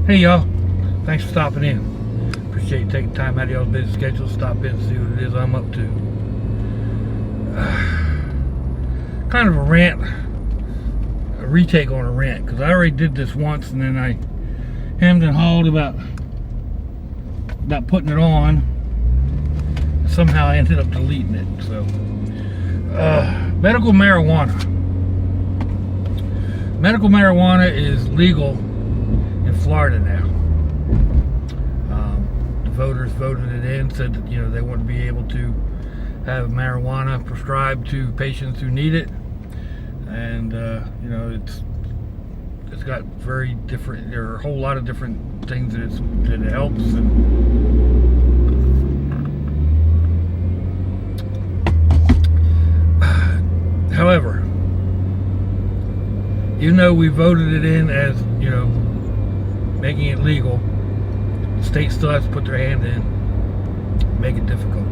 Hey y'all, thanks for stopping in. Appreciate you taking time out of y'all's busy schedule to stop in and see what it is I'm up to. Kind of a rant, a retake on a rant, because I already did this once and then I hemmed and hawed about putting it on. Somehow I ended up deleting it. So, medical marijuana. Medical marijuana is legal in Florida now. The voters voted it in, said that they want to be able to have marijuana prescribed to patients who need it, and it's got very different. There are a whole lot of different things that it helps. However, even though we voted it in as making it legal, the state still has to put their hand in, make it difficult.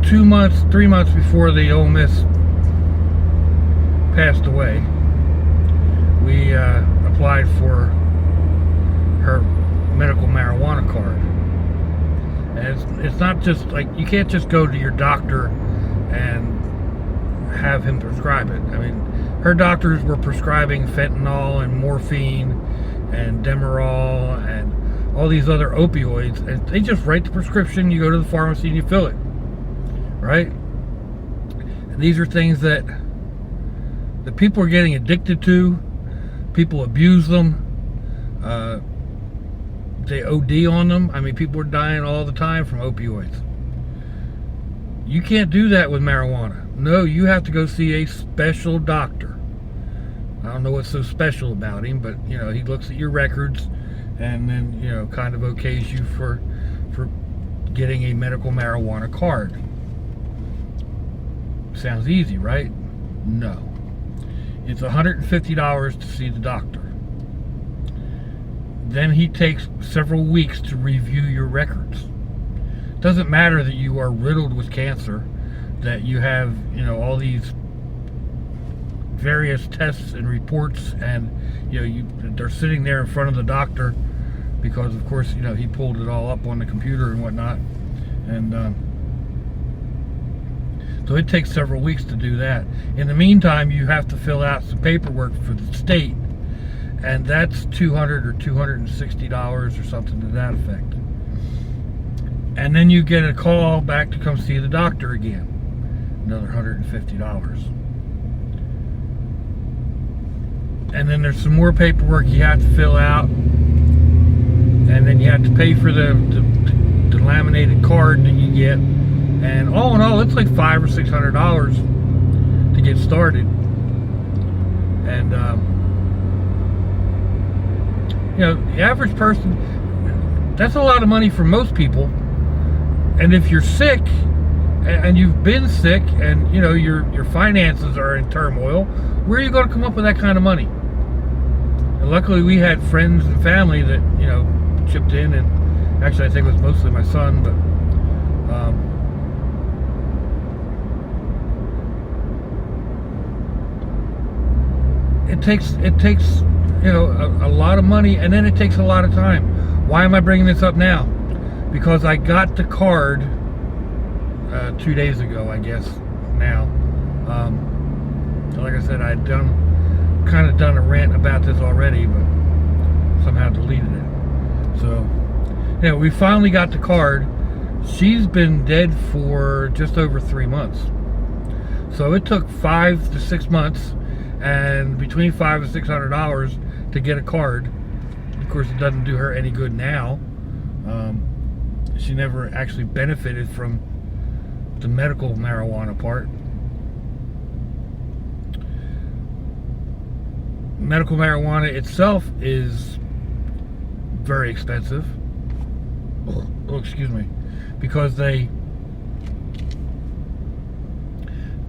3 months before the Ole Miss passed away, we applied for her medical marijuana card. And it's not just like, you can't just go to your doctor and have him prescribe it. I mean, her doctors were prescribing fentanyl and morphine and Demerol and all these other opioids, and they just write the prescription, you go to the pharmacy and you fill it, right? And these are things that the people are getting addicted to. People abuse them. They OD on them. I mean, people are dying all the time from opioids. You can't do that with marijuana. No, you have to go see a special doctor. I don't know what's so special about him, but he looks at your records and then kind of okays you for getting a medical marijuana card. Sounds easy, right? No. It's $150 to see the doctor. Then he takes several weeks to review your records. Doesn't matter that you are riddled with cancer, that you have all these various tests and reports, and they're sitting there in front of the doctor because of course he pulled it all up on the computer and whatnot, and so it takes several weeks to do that. In the meantime, you have to fill out some paperwork for the state, and that's $200 or $260 or something to that effect. And then you get a call back to come see the doctor again, another $150. And then there's some more paperwork you have to fill out, and then you have to pay for the laminated card that you get. And all in all, it's like $500 or $600 to get started. And the average person, that's a lot of money for most people. And if you're sick, and you've been sick, and your finances are in turmoil, where are you going to come up with that kind of money? And luckily, we had friends and family that chipped in, and actually, I think it was mostly my son, but it takes a lot of money, and then it takes a lot of time. Why am I bringing this up now? Because I got the card 2 days ago, I guess now. So like I said, I'd kind of done a rant about this already, but somehow deleted it. So we finally got the card. She's been dead for just over 3 months. So it took 5 to 6 months, and between $500 and $600 to get a card. Of course, it doesn't do her any good now. She never actually benefited from the medical marijuana part. Medical marijuana itself is very expensive. Oh, excuse me. Because they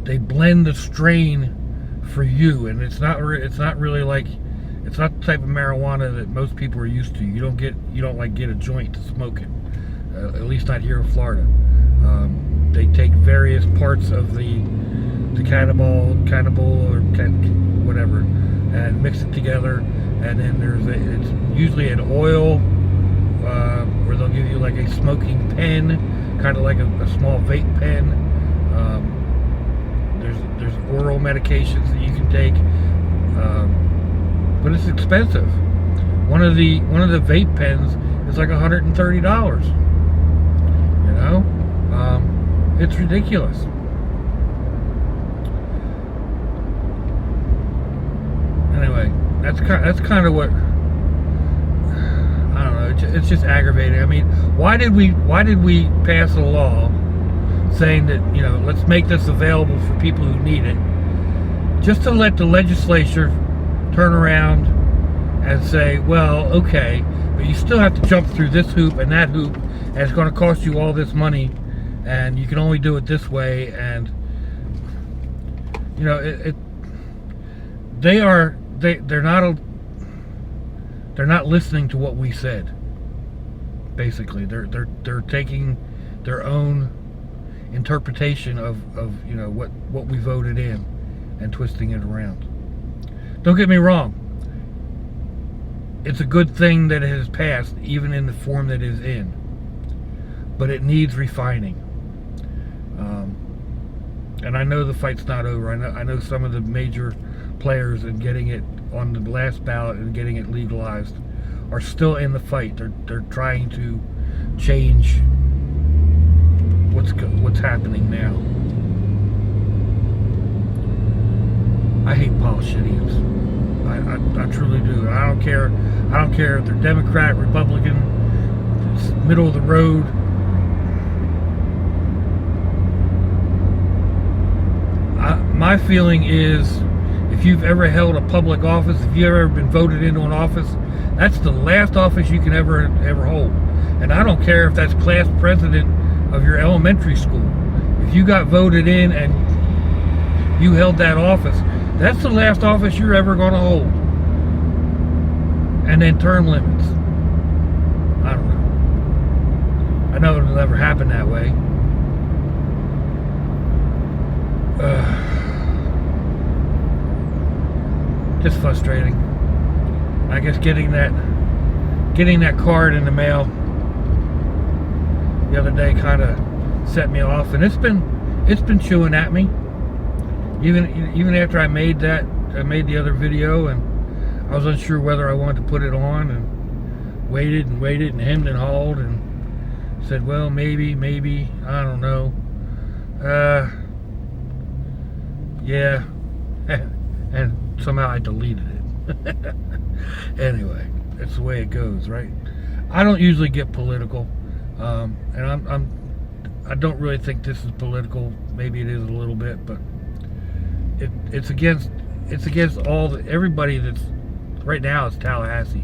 blend the strain for you, and it's not really like, it's not the type of marijuana that most people are used to. You don't get a joint to smoke it. At least not here in Florida. They take various parts of the cannabis or whatever, and mix it together. And then it's usually an oil, where they'll give you like a smoking pen, kind of like a small vape pen. There's oral medications that you can take, but it's expensive. One of the vape pens is like $130. You know, it's ridiculous. Anyway, that's kind of what, I don't know. It's just aggravating. I mean, why did we pass a law saying that, you know, let's make this available for people who need it, just to let the legislature turn around and say, well, okay, but you still have to jump through this hoop and that hoop, and it's going to cost you all this money, and you can only do it this way. And you know, they're not listening to what we said. Basically, they're taking their own interpretation of you know what we voted in and twisting it around. Don't get me wrong, it's a good thing that it has passed, even in the form that it is in, but it needs refining. And I know the fight's not over. I know some of the major players in getting it on the last ballot and getting it legalized are still in the fight. They're trying to change what's happening now. I hate politicians. I truly do. I don't care if they're Democrat, Republican, it's middle of the road. My feeling is, if you've ever held a public office, if you've ever been voted into an office, that's the last office you can ever hold. And I don't care if that's class president of your elementary school. If you got voted in and you held that office, that's the last office you're ever going to hold. And then term limits. I don't know. I know it'll never happen that way. Just frustrating. I guess getting that card in the mail the other day kind of set me off, and it's been chewing at me. Even after I made the other video, and I was unsure whether I wanted to put it on, and waited and hemmed and hawed and said, well, maybe, I don't know. Yeah. And somehow I deleted it. Anyway, that's the way it goes, right? I don't usually get political, and I don't really think this is political. Maybe it is a little bit, but it's against everybody that's right now. It's Tallahassee,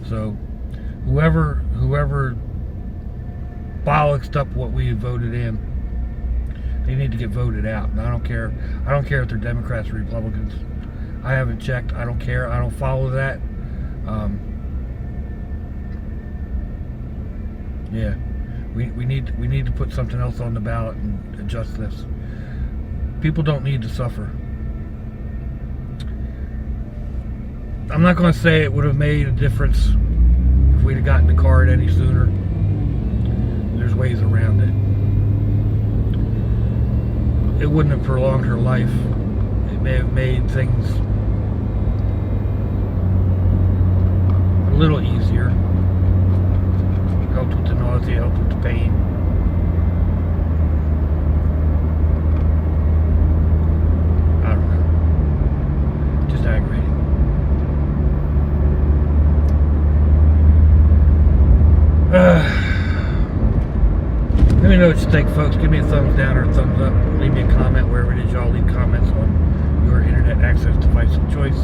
so whoever bollocksed up what we had voted in, they need to get voted out. And I don't care if they're Democrats or Republicans. I haven't checked. I don't care. I don't follow that. Yeah, we need to put something else on the ballot and adjust this. People don't need to suffer. I'm not going to say it would have made a difference if we'd have gotten the card any sooner. There's ways around it. It wouldn't have prolonged her life. It may have made things a little easier. Helped with the nausea, helped with the pain. I don't know. Just aggravating. Let me know what you think, folks. Give me a thumbs down or a thumbs up. Leave me a comment wherever it is y'all leave comments on your internet access device of choice.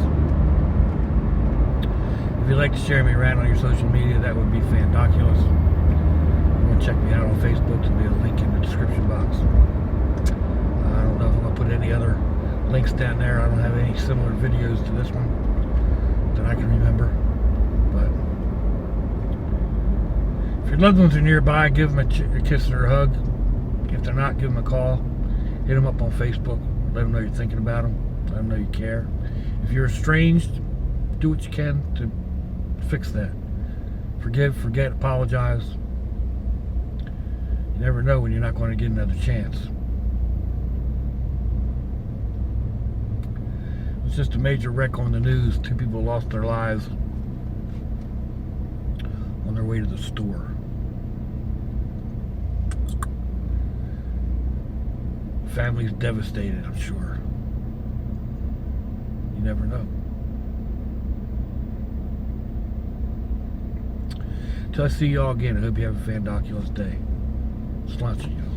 If you'd like to share me around on your social media, that would be fandoculous. If you want to check me out on Facebook, there'll be a link in the description box. I don't know if I'm going to put any other links down there. I don't have any similar videos to this one that I can remember. But if your loved ones are nearby, give them a kiss or a hug. If they're not, give them a call. Hit them up on Facebook. Let them know you're thinking about them. Let them know you care. If you're estranged, do what you can to fix that. Forgive, forget, apologize. You never know when you're not going to get another chance. It was just a major wreck on the news. 2 people lost their lives on their way to the store. Family's devastated, I'm sure. You never know. Till I see y'all again, I hope you have a fandoculous day. Sláinte you.